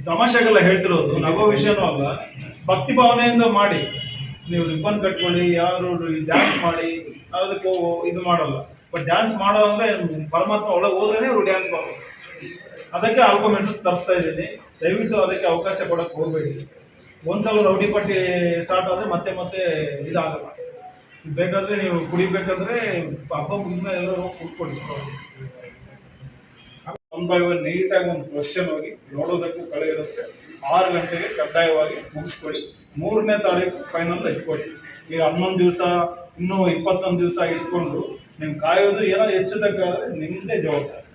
ತಮಾಷೆಗೆಲ್ಲ ಹೇಳ್ತಿರೋದು, ನಗೋ ವಿಷಯನೂ ಅಲ್ಲ. ಭಕ್ತಿ ಭಾವನೆಯಿಂದ ಮಾಡಿ. ನೀವು ರಿಬ್ಬನ್ ಕಟ್ಕೊಳ್ಳಿ, ಯಾರು ಡ್ಯಾನ್ಸ್ ಮಾಡಿ, ಅದಕ್ಕೆ ಇದು ಮಾಡಲ್ಲ. ಬಟ್ ಡ್ಯಾನ್ಸ್ ಮಾಡೋ ಅಂದ್ರೆ ಪರಮಾತ್ಮ ಒಳಗೆ ಹೋದ್ರೇನೆ ಅವ್ರು ಡ್ಯಾನ್ಸ್ ಮಾಡೋದು. ಅದಕ್ಕೆ ಆಲ್ಕೋಮೆಂಟ್ಸ್ ತರಿಸ್ತಾ ಇದ್ದೀನಿ. ದಯವಿಟ್ಟು ಅದಕ್ಕೆ ಅವಕಾಶ ಕೊಡಕ್ಕೆ ಹೋಗ್ಬೇಡಿ. ಒಂದ್ಸಲ ರೌಡಿ ಪಟ್ಟಿ ಸ್ಟಾರ್ಟ್ ಆದರೆ ಮತ್ತೆ ಮತ್ತೆ ಇದಾಗಲ್ಲ. ಬೇಕಾದ್ರೆ ನೀವು ಕುಡಿಬೇಕಾದ್ರೆ ಹಬ್ಬ ಮುಗಿದ ಎಲ್ಲರೂ ಕುಡ್ಕೊಳ್ಳಿ. 1 by 1 ನೀಟಾಗಿ ಒಂದು ಕ್ವಶನ್ ಹೋಗಿ ನೋಡೋದಕ್ಕೂ ಕಳೆ ಇರುತ್ತೆ. 6 ಗಂಟೆಗೆ ಕಡ್ಡಾಯವಾಗಿ ಮುಗಿಸ್ಕೊಡಿ. 3ನೇ ತಾರೀಕು ಫೈನಲ್ ಇಟ್ಕೊಳ್ಳಿ. ಈಗ 11 ದಿವಸ ಇನ್ನೂ 21 ದಿವಸ ಇಟ್ಕೊಂಡು ನೀವು ಕಾಯೋದು ಏನೋ ಹೆಚ್ಚುದಕ್ಕಾದ್ರೆ ನಿಮ್ಮದೇ ಜವಾಬ್ದಾರಿ.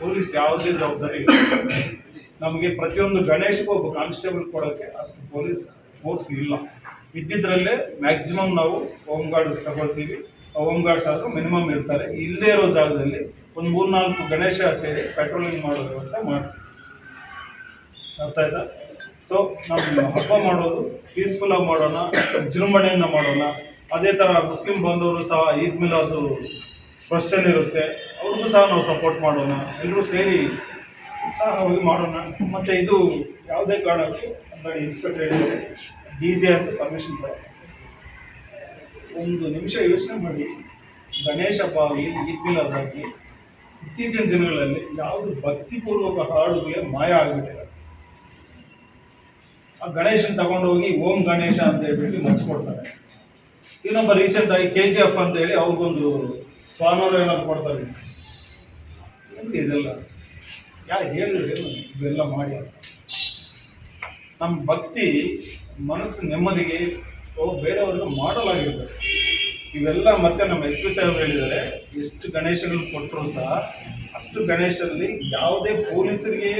ಪೊಲೀಸ್ ಯಾವುದೇ ಜವಾಬ್ದಾರಿ ಇಲ್ಲ. ನಮಗೆ ಪ್ರತಿಯೊಂದು ಗಣೇಶಗೂ ಒಬ್ಬ ಕಾನ್ಸ್ಟೇಬಲ್ ಕೊಡೋಕ್ಕೆ ಅಷ್ಟು ಪೊಲೀಸ್ ಫೋರ್ಸ್ ಇಲ್ಲ. ಇದ್ದಿದ್ರಲ್ಲೇ ಮ್ಯಾಕ್ಸಿಮಮ್ ನಾವು ಹೋಮ್ ಗಾರ್ಡ್ಸ್ ತಗೊಳ್ತೀವಿ. ಹೋಮ್ ಗಾರ್ಡ್ಸ್ ಆದರೂ ಮಿನಿಮಮ್ ಇರ್ತಾರೆ. ಇಲ್ಲದೇ ಇರೋ ಜಾಗದಲ್ಲಿ ಒಂದು 3-4 ಗಣೇಶ ಸೇರಿ ಪೆಟ್ರೋಲಿಂಗ್ ಮಾಡೋ ವ್ಯವಸ್ಥೆ ಮಾಡ್ತೀವಿ. ಅರ್ಥ ಆಯ್ತಾ? ಸೊ ನಮ್ಮ ಹಬ್ಬ ಮಾಡೋದು ಪೀಸ್ಫುಲ್ ಆಗಿ ಮಾಡೋಣ, ವಿಜೃಂಭಣೆಯಿಂದ ಮಾಡೋಣ. ಅದೇ ಥರ ಮುಸ್ಲಿಂ ಬಂದವರು ಸಹ ಈದ್ ಮಿಲಾದು ಕ್ವಶನ್ ಇರುತ್ತೆ, ಅವ್ರಿಗೂ ಸಹ ನಾವು ಸಪೋರ್ಟ್ ಮಾಡೋಣ. ಎಲ್ಲರೂ ಸೇರಿ ಸಹ ಹೋಗಿ ಮಾಡೋಣ. ಮತ್ತು ಇದು ಯಾವುದೇ ಕಾರಣಕ್ಕೂ ಅಂದರೆ ಇನ್ಸ್ಪೆಕ್ಟರ್ ಹೇಳಿದರೆ DJ ಅಂತ ಪರ್ಮಿಷನ್ ಕೊಡ. ಒಂದು ನಿಮಿಷ ಯೋಚನೆ ಮಾಡಿ. ಗಣೇಶ ಹಬ್ಬ ಆಗಲಿ, ಈದ್ ಮಿಲಾದ್ ಆಗಲಿ, ಇತ್ತೀಚಿನ ದಿನಗಳಲ್ಲಿ ಯಾವುದು ಭಕ್ತಿಪೂರ್ವಕ ಹಾಡುಗಳೇ ಮಾಯ ಆಗಿಬಿಟ್ಟಿದೆ. ಆ ಗಣೇಶನ್ ತಗೊಂಡೋಗಿ ಓಂ ಗಣೇಶ ಅಂತ ಹೇಳ್ಬಿಟ್ಟು ಮಚ್ಕೊಡ್ತಾರೆ. ಇನ್ನೊಬ್ಬ ರೀಸೆಂಟ್ ಆಗಿ KGF ಅಂತ ಹೇಳಿ ಅವ್ರಿಗೊಂದು ಸ್ವಾನರು ಏನಾದ್ರು ಕೊಡ್ತಾರೆ. ಇದೆಲ್ಲ ಯಾರು ಹೇಳಿದ್ರೆ ಇದೆಲ್ಲ ಮಾಡಿ. ನಮ್ಮ ಭಕ್ತಿ ಮನಸ್ಸು ನೆಮ್ಮದಿಗೆ ಬೇರೆಯವ್ರಿಗೆ ಮಾಡಲಾಗಿರ್ಬೇಕು. ಇವೆಲ್ಲ ಮತ್ತೆ ನಮ್ಮ SP ಸಾಹೇಬರು ಹೇಳಿದ್ದಾರೆ, ಎಷ್ಟು ಗಣೇಶಗಳು ಕೊಟ್ಟರು ಸಹ ಅಷ್ಟು ಗಣೇಶರಲ್ಲಿ ಯಾವುದೇ ಪೊಲೀಸರಿಗೆ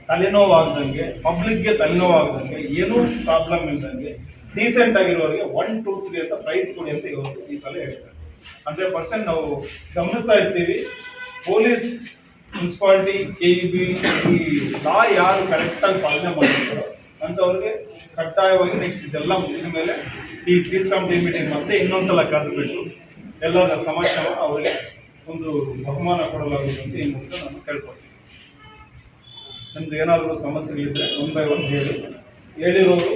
ತಲೆನೋವಾಗ್ದಂಗೆ, ಪಬ್ಲಿಕ್ಗೆ ತಲೆನೋವಾಗ್ದಂಗೆ, ಏನೂ ಪ್ರಾಬ್ಲಮ್ ಇಲ್ದಂಗೆ ಡೀಸೆಂಟ್ ಆಗಿರೋರಿಗೆ 1, 2, 3 ಅಂತ ಪ್ರೈಸ್ ಕೊಡಿ ಅಂತ ಇವತ್ತು ಈ ಸಲ ಹೇಳ್ತಾರೆ. 100% ನಾವು ಗಮನಿಸ್ತಾ ಇರ್ತೀವಿ. ಪೊಲೀಸ್ ಮುನ್ಸಿಪಾಲಿಟಿ, KEB ಈ ಲಾ ಯಾರು ಕರೆಕ್ಟಾಗಿ ಪಾಲನೆ ಮಾಡ್ತಾರೋ ಅಂಥವ್ರಿಗೆ ಕಡ್ಡಾಯವಾಗಿ ನೆಕ್ಸ್ಟ್ ಇದೆಲ್ಲ ಮುಗಿದ ಮೇಲೆ ಈ ಪೀಸ್ ಕಮಿಟಿ ಮೀಟಿಂಗ್ ಮತ್ತೆ ಇನ್ನೊಂದ್ಸಲ ಕರೆದುಬಿಟ್ಟು ಎಲ್ಲರ ಸಮಸ್ಯೆ ಅವರಿಗೆ ಒಂದು ಬಹುಮಾನ ಕೊಡಲಾಗುವುದು ಅಂತ ಈ ಮೂಲಕ ನಾನು ಕೇಳ್ಕೊಳ್ತೀನಿ. ನಿಮ್ದು ಏನಾದರೂ ಸಮಸ್ಯೆಗಳಿದ್ದರೆ 1 by 1 ಹೇಳಿರೋರು